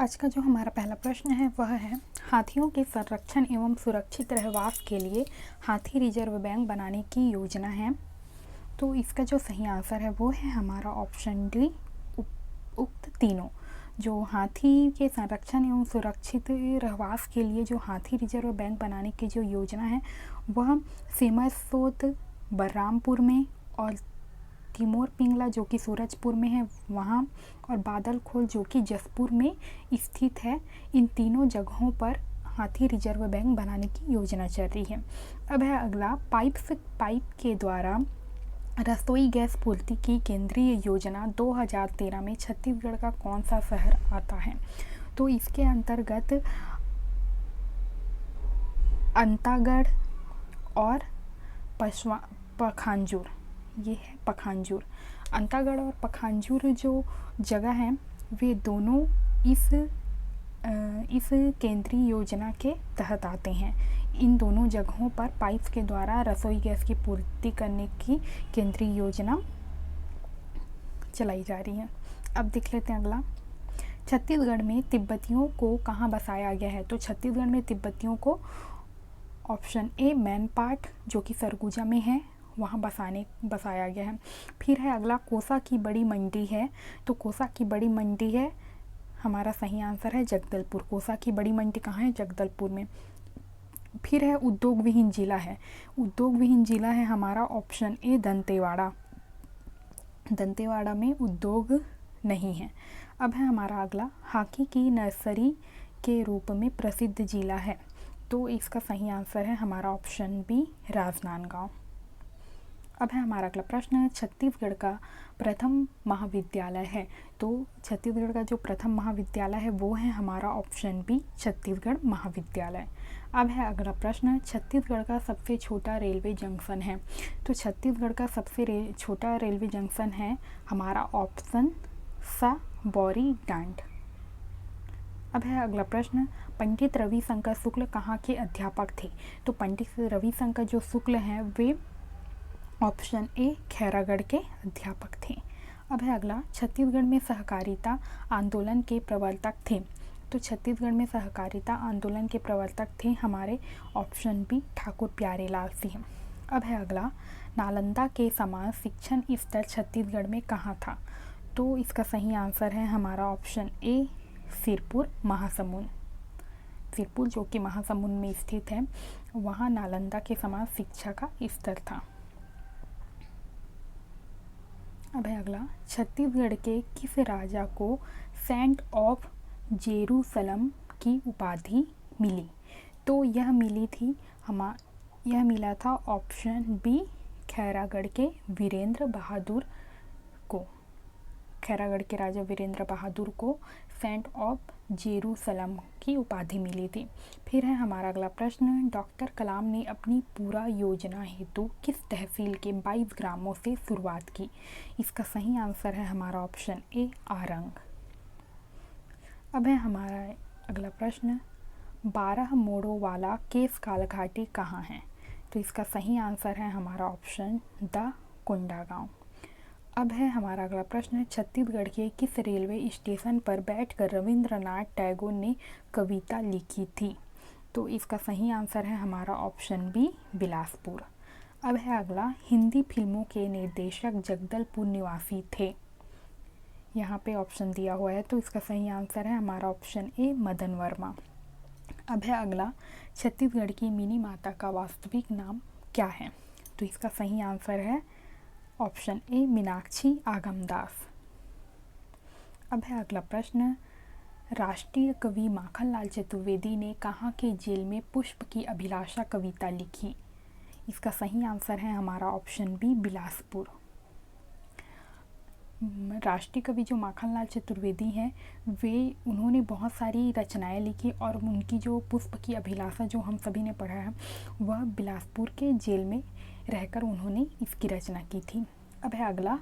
आज का जो हमारा पहला प्रश्न है वह है, हाथियों के संरक्षण एवं सुरक्षित रहवास के लिए हाथी रिजर्व बैंक बनाने की योजना है। तो इसका जो सही आंसर है वो है हमारा ऑप्शन डी, उक्त तीनों। जो हाथी के संरक्षण एवं सुरक्षित रहवास के लिए जो हाथी रिजर्व बैंक बनाने की जो योजना है वह सेमरसोत बलरामपुर में और तिमोर पिंगला जो कि सूरजपुर में है वहाँ, और बादलखोल जो कि जसपुर में स्थित है, इन तीनों जगहों पर हाथी रिजर्व बैंक बनाने की योजना चल रही है। अब है अगला, पाइप के द्वारा रसोई गैस पूर्ति की केंद्रीय योजना 2013 में छत्तीसगढ़ का कौन सा शहर आता है? तो इसके अंतर्गत अंतागढ़ और पखांजूर, ये है पखांजूर। अंतागढ़ और पखांजूर जो जगह हैं वे दोनों इस केंद्रीय योजना के तहत आते हैं। इन दोनों जगहों पर पाइप के द्वारा रसोई गैस की पूर्ति करने की केंद्रीय योजना चलाई जा रही है। अब देख लेते हैं अगला, छत्तीसगढ़ में तिब्बतियों को कहाँ बसाया गया है? तो छत्तीसगढ़ में तिब्बतियों को ऑप्शन ए मैनपाट जो कि सरगुजा में है वहाँ बसाया गया है। फिर है अगला, कोसा की बड़ी मंडी है। तो कोसा की बड़ी मंडी है, हमारा सही आंसर है जगदलपुर। कोसा की बड़ी मंडी कहाँ है? जगदलपुर में। फिर है उद्योग विहीन जिला है। उद्योग विहीन जिला है हमारा ऑप्शन ए दंतेवाड़ा। दंतेवाड़ा में उद्योग नहीं है। अब है हमारा अगला, हॉकी की नर्सरी के रूप में प्रसिद्ध जिला है। तो इसका सही आंसर है हमारा ऑप्शन बी राजनांदगांव। अब है हमारा अगला प्रश्न, छत्तीसगढ़ का प्रथम महाविद्यालय है। तो छत्तीसगढ़ का जो प्रथम महाविद्यालय है वो है हमारा ऑप्शन बी छत्तीसगढ़ महाविद्यालय। अब है अगला प्रश्न, छत्तीसगढ़ का सबसे छोटा रेलवे जंक्शन है। तो छत्तीसगढ़ का सबसे छोटा रेलवे जंक्शन है हमारा ऑप्शन सा बौरीडांड। अब है अगला प्रश्न, पंडित रविशंकर शुक्ल कहाँ के अध्यापक थे? तो पंडित रविशंकर जो शुक्ल हैं वे ऑप्शन ए खैरागढ़ के अध्यापक थे। अब है अगला, छत्तीसगढ़ में सहकारिता आंदोलन के प्रवर्तक थे। तो छत्तीसगढ़ में सहकारिता आंदोलन के प्रवर्तक थे हमारे ऑप्शन बी ठाकुर प्यारेलाल सिंह। अब है अगला, नालंदा के समान शिक्षण स्तर छत्तीसगढ़ में कहाँ था? तो इसका सही आंसर है हमारा ऑप्शन ए सिरपुर महासमुंद। सिरपुर जो कि महासमुंद में स्थित है वहाँ नालंदा के समान शिक्षा का स्तर था। अब है अगला, छत्तीसगढ़ के किस राजा को सेंट ऑफ जेरूसलम की उपाधि मिली? तो यह मिला था ऑप्शन बी खैरागढ़ के वीरेंद्र बहादुर को। खैरागढ़ के राजा वीरेंद्र बहादुर को सेंट ऑफ जेरूसलम की उपाधि मिली थी। फिर है हमारा अगला प्रश्न, डॉक्टर कलाम ने अपनी पूरा योजना हेतु किस तहसील के 22 ग्रामों से शुरुआत की? इसका सही आंसर है हमारा ऑप्शन ए आरंग। अब है हमारा अगला प्रश्न, 12 मोड़ों वाला केस कालघाटी कहाँ है? तो इसका सही आंसर है हमारा ऑप्शन द कोंडागांव। अब है हमारा अगला प्रश्न, छत्तीसगढ़ के किस रेलवे स्टेशन पर बैठकर रविंद्रनाथ टैगोर ने कविता लिखी थी? तो इसका सही आंसर है हमारा ऑप्शन बी बिलासपुर। अब है अगला, हिंदी फिल्मों के निर्देशक जगदलपुर निवासी थे। यहाँ पे ऑप्शन दिया हुआ है तो इसका सही आंसर है हमारा ऑप्शन ए मदन वर्मा। अब है अगला, छत्तीसगढ़ की मिनी माता का वास्तविक नाम क्या है? तो इसका सही आंसर है ऑप्शन ए मीनाक्षी आगमदास। अब है अगला प्रश्न, राष्ट्रीय कवि माखनलाल चतुर्वेदी ने कहाँ के जेल में पुष्प की अभिलाषा कविता लिखी? इसका सही आंसर है हमारा ऑप्शन बी बिलासपुर। राष्ट्रीय कवि जो माखनलाल चतुर्वेदी हैं उन्होंने बहुत सारी रचनाएं लिखी और उनकी जो पुष्प की अभिलाषा जो हम सभी ने पढ़ा है वह बिलासपुर के जेल में रहकर उन्होंने इसकी रचना की थी। अब है अगला,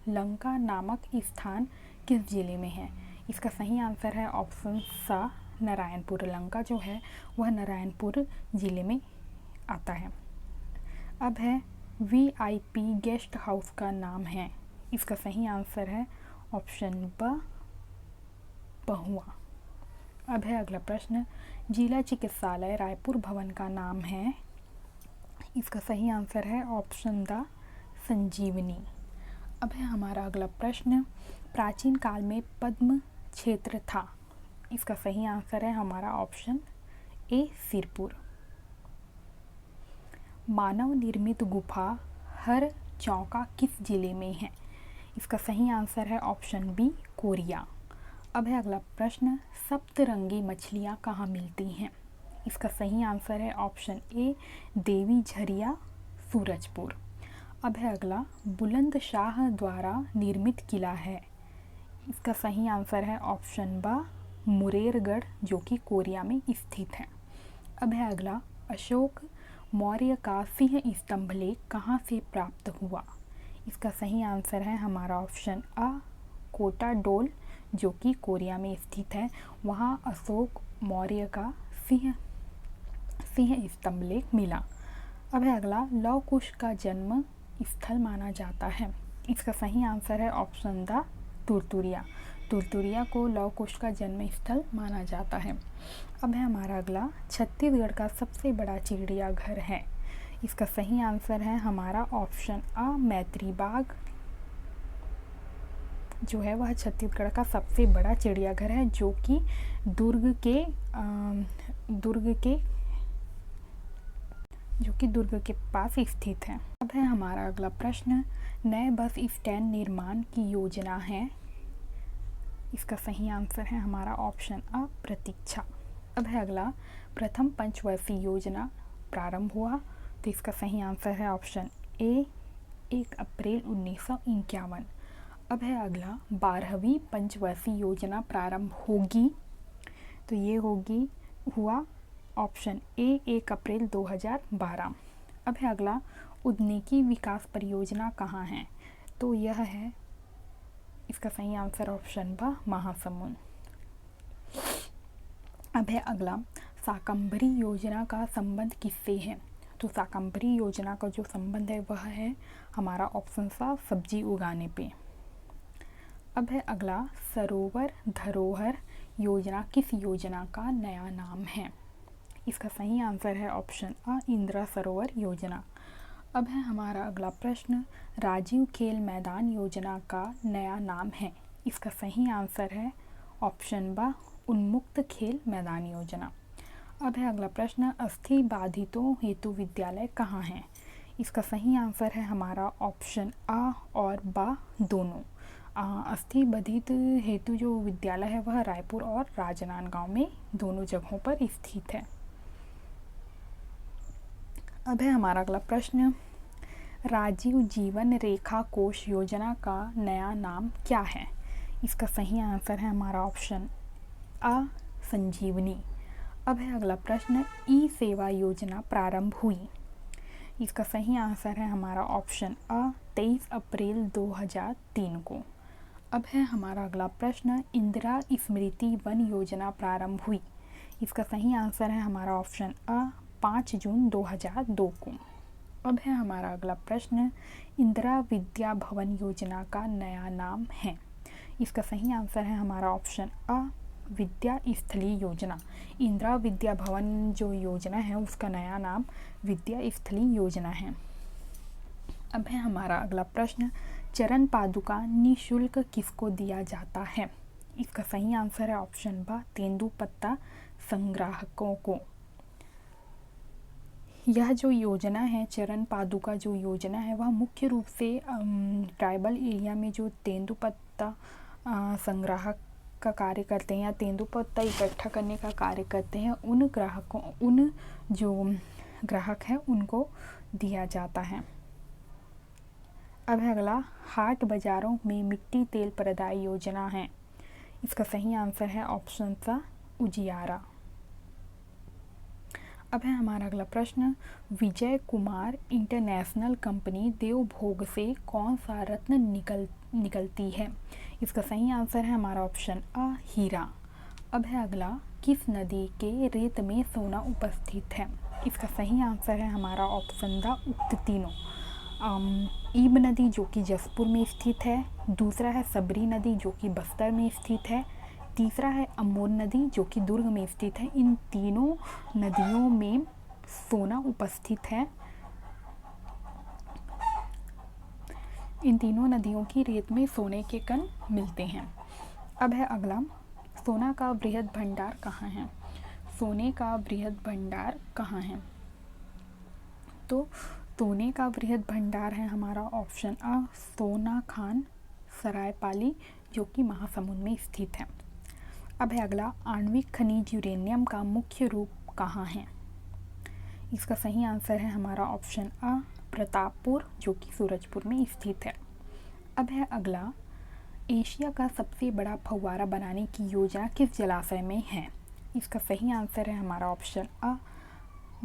लंका नामक स्थान किस जिले में है? इसका सही आंसर है ऑप्शन सा नारायणपुर। लंका जो है वह नारायणपुर जिले में आता है। अब है, VIP गेस्ट हाउस का नाम है? इसका सही आंसर है ऑप्शन ब बहुआ। अब है अगला प्रश्न, जिला चिकित्सालय रायपुर भवन का नाम है। इसका सही आंसर है ऑप्शन द संजीवनी। अब है हमारा अगला प्रश्न, प्राचीन काल में पद्म क्षेत्र था। इसका सही आंसर है हमारा ऑप्शन ए सिरपुर। मानव निर्मित गुफा हर चौका किस जिले में है? इसका सही आंसर है ऑप्शन बी कोरिया। अब है अगला प्रश्न, सप्तरंगी मछलियाँ कहाँ मिलती हैं? इसका सही आंसर है ऑप्शन ए देवी झरिया सूरजपुर। अब है अगला, बुलंदशाह द्वारा निर्मित किला है। इसका सही आंसर है ऑप्शन बा मुरेरगढ़, जो कि कोरिया में स्थित है। अब है अगला, अशोक मौर्य का सिंह स्तंभ लेख कहाँ से प्राप्त हुआ? इसका सही आंसर है हमारा ऑप्शन आ कोटा डोल, जो कि कोरिया में स्थित है। वहाँ अशोक मौर्य का सिंह स्तंभ लेख मिला। अब है अगला, लव कुश का जन्म स्थल माना जाता है। इसका सही आंसर है ऑप्शन द तुरतुरिया। तुरतुरिया को लव कुश का जन्म स्थल माना जाता है। अब है हमारा अगला, छत्तीसगढ़ का सबसे बड़ा चिड़ियाघर है। इसका सही आंसर है हमारा ऑप्शन आ मैत्री बाग, जो है वह छत्तीसगढ़ का सबसे बड़ा चिड़ियाघर है, जो कि दुर्ग के पास स्थित है। अब है हमारा अगला प्रश्न, नए बस स्टैंड निर्माण की योजना है। इसका सही आंसर है हमारा ऑप्शन आ प्रतीक्षा। अब है अगला, प्रथम पंचवर्षीय योजना प्रारंभ हुआ। तो इसका सही आंसर है ऑप्शन ए 1 अप्रैल 1951। अब है अगला, 12वीं पंचवर्षीय योजना प्रारंभ होगी। तो ये हुआ ऑप्शन ए 1 अप्रैल 2012। अब है अगला, उद्यनिकी विकास परियोजना कहाँ है? तो यह है, इसका सही आंसर ऑप्शन बा महासमुंद। अब है अगला, शाकंभरी योजना का संबंध किससे है? तो शाकंभरी योजना का जो संबंध है वह है हमारा ऑप्शन सा सब्जी उगाने पे। अब है अगला, सरोवर धरोहर योजना किस योजना का नया नाम है? इसका सही आंसर है ऑप्शन आ इंदिरा सरोवर योजना। अब है हमारा अगला प्रश्न, राजीव खेल मैदान योजना का नया नाम है। इसका सही आंसर है ऑप्शन बा उन्मुक्त खेल मैदान योजना। अब है अगला प्रश्न, अस्थि बाधितों हेतु विद्यालय कहाँ है? इसका सही आंसर है हमारा ऑप्शन आ और बा दोनों। अस्थि बाधित हेतु जो विद्यालय है वह रायपुर और राजनांदगांव में दोनों जगहों पर स्थित है। अब है हमारा अगला प्रश्न, राजीव जीवन रेखा कोष योजना का नया नाम क्या है? इसका सही आंसर है हमारा ऑप्शन आ संजीवनी। अब है अगला प्रश्न, ई सेवा योजना प्रारंभ हुई। इसका सही आंसर है हमारा ऑप्शन आ 23 अप्रैल 2003 को। अब है हमारा अगला प्रश्न, इंदिरा स्मृति वन योजना प्रारंभ हुई। इसका सही आंसर है हमारा ऑप्शन आ 5 जून 2002 को। अब है हमारा अगला प्रश्न, इंदिरा विद्या भवन योजना का नया नाम है। इसका सही आंसर है हमारा ऑप्शन आ विद्या स्थली योजना। इंदिरा विद्या भवन जो योजना है उसका नया नाम विद्या स्थली योजना है। अब है हमारा अगला प्रश्न, चरण पादुका निःशुल्क किसको दिया जाता है? इसका सही आंसर है ऑप्शन बा तेंदुपत्ता संग्राहकों को। यह जो योजना है, चरण पादुका जो योजना है, वह मुख्य रूप से ट्राइबल एरिया में जो तेंदुपत्ता संग्राहक का कार्य करते हैं या तेंदुपत्ता इकट्ठा करने का कार्य करते हैं, उन जो ग्राहक हैं उनको दिया जाता है। अब है अगला, हाट बाज़ारों में मिट्टी तेल प्रदाय योजना है। इसका सही आंसर है ऑप्शन सा उजियारा। अब है हमारा अगला प्रश्न, विजय कुमार इंटरनेशनल कंपनी देवभोग से कौन सा रत्न निकलती है? इसका सही आंसर है हमारा ऑप्शन आ हीरा। अब है अगला, किस नदी के रेत में सोना उपस्थित है? इसका सही आंसर है हमारा ऑप्शन द उक्त तीनों। ईब नदी जो कि जसपुर में स्थित है, दूसरा है सबरी नदी जो कि बस्तर में स्थित है, तीसरा है अमोर नदी जो कि दुर्ग में स्थित है। इन तीनों नदियों में सोना उपस्थित है। इन तीनों नदियों की रेत में सोने के कण मिलते हैं। अब है अगला, सोना का बृहद भंडार कहाँ है? सोने का बृहद भंडार कहाँ है? तो सोने का बृहद भंडार है हमारा ऑप्शन आ सोना खान सरायपाली जो कि महासमुंद में स्थित है। अब है अगला, आणविक खनिज यूरेनियम का मुख्य रूप कहाँ है? इसका सही आंसर है हमारा ऑप्शन आ प्रतापपुर जो कि सूरजपुर में स्थित है। अब है अगला, एशिया का सबसे बड़ा फव्वारा बनाने की योजना किस जलाशय में है? इसका सही आंसर है हमारा ऑप्शन आ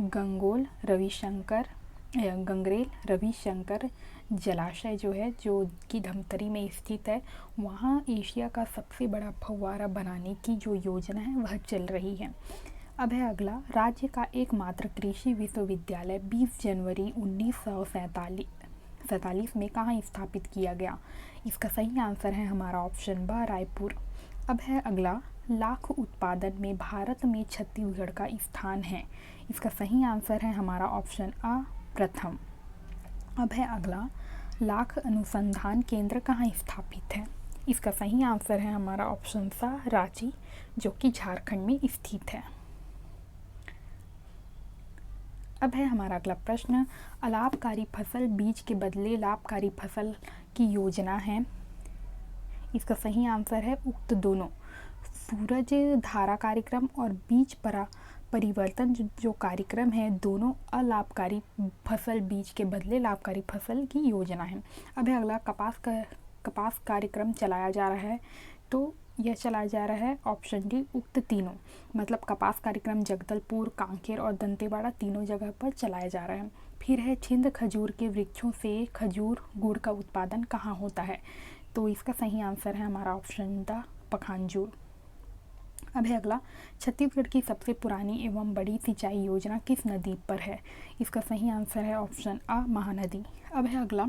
गंगरेल रविशंकर जलाशय जो है, जो कि धमतरी में स्थित है, वहाँ एशिया का सबसे बड़ा फव्वारा बनाने की जो योजना है वह चल रही है। अब है अगला, राज्य का एकमात्र कृषि विश्वविद्यालय 20 जनवरी 1947 में कहाँ स्थापित किया गया? इसका सही आंसर है हमारा ऑप्शन ब रायपुर। अब है अगला, लाख उत्पादन में भारत में छत्तीसगढ़ का स्थान है। इसका सही आंसर है हमारा ऑप्शन आ प्रथम। अब है अगला, लाख अनुसंधान केंद्र कहाँ स्थापित है? इसका सही आंसर है हमारा ऑप्शन सा रांची जो कि झारखंड में स्थित है। अब है हमारा अगला प्रश्न, अलाभकारी फसल बीज के बदले लाभकारी फसल की योजना है। इसका सही आंसर है उक्त दोनों। सूरज धारा कार्यक्रम और बीज परिवर्तन जो कार्यक्रम है, दोनों अलाभकारी फसल बीज के बदले लाभकारी फसल की योजना है। अब है अगला, कपास कार्यक्रम चलाया जा रहा है। तो यह चलाया जा रहा है ऑप्शन डी उक्त तीनों, मतलब कपास कार्यक्रम जगदलपुर, कांकेर और दंतेवाड़ा तीनों जगह पर चलाया जा रहा है। फिर है, छिंद खजूर के वृक्षों से खजूर गुड़ का उत्पादन कहाँ होता है? तो इसका सही आंसर है हमारा ऑप्शन द पखांजूर। अब है अगला, छत्तीसगढ़ की सबसे पुरानी एवं बड़ी सिंचाई योजना किस नदी पर है? इसका सही आंसर है ऑप्शन आ महानदी। अब है अगला,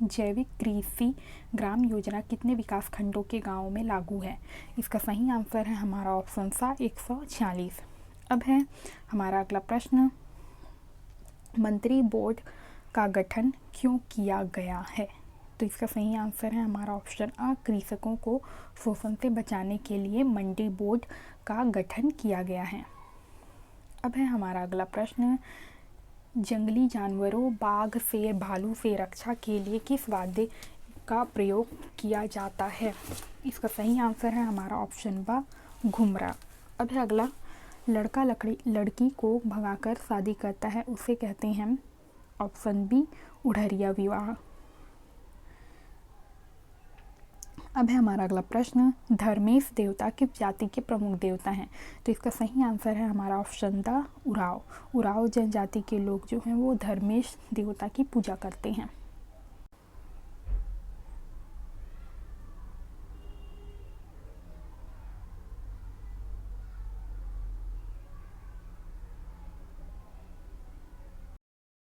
जैविक कृषि ग्राम योजना कितने विकास खंडों के गांवों में लागू है? इसका सही आंसर है हमारा ऑप्शन सा 146। अब है हमारा अगला प्रश्न, मंत्री बोर्ड का गठन क्यों किया गया है? तो इसका सही आंसर है हमारा ऑप्शन आ कृषकों को शोषण से बचाने के लिए मंडी बोर्ड का गठन किया गया है। अब है हमारा अगला प्रश्न, जंगली जानवरों बाघ शेर भालू से रक्षा के लिए किस वाद्य का प्रयोग किया जाता है? इसका सही आंसर है हमारा ऑप्शन बा घुमरा। अब है अगला, लड़का लड़की को भगाकर शादी करता है उसे कहते हैं, ऑप्शन बी उड़हरिया विवाह। अब है हमारा अगला प्रश्न, धर्मेश देवता किस जाति के प्रमुख देवता हैं? तो इसका सही आंसर है हमारा ऑप्शन द उराव। उराव जनजाति के लोग जो हैं वो धर्मेश देवता की पूजा करते हैं।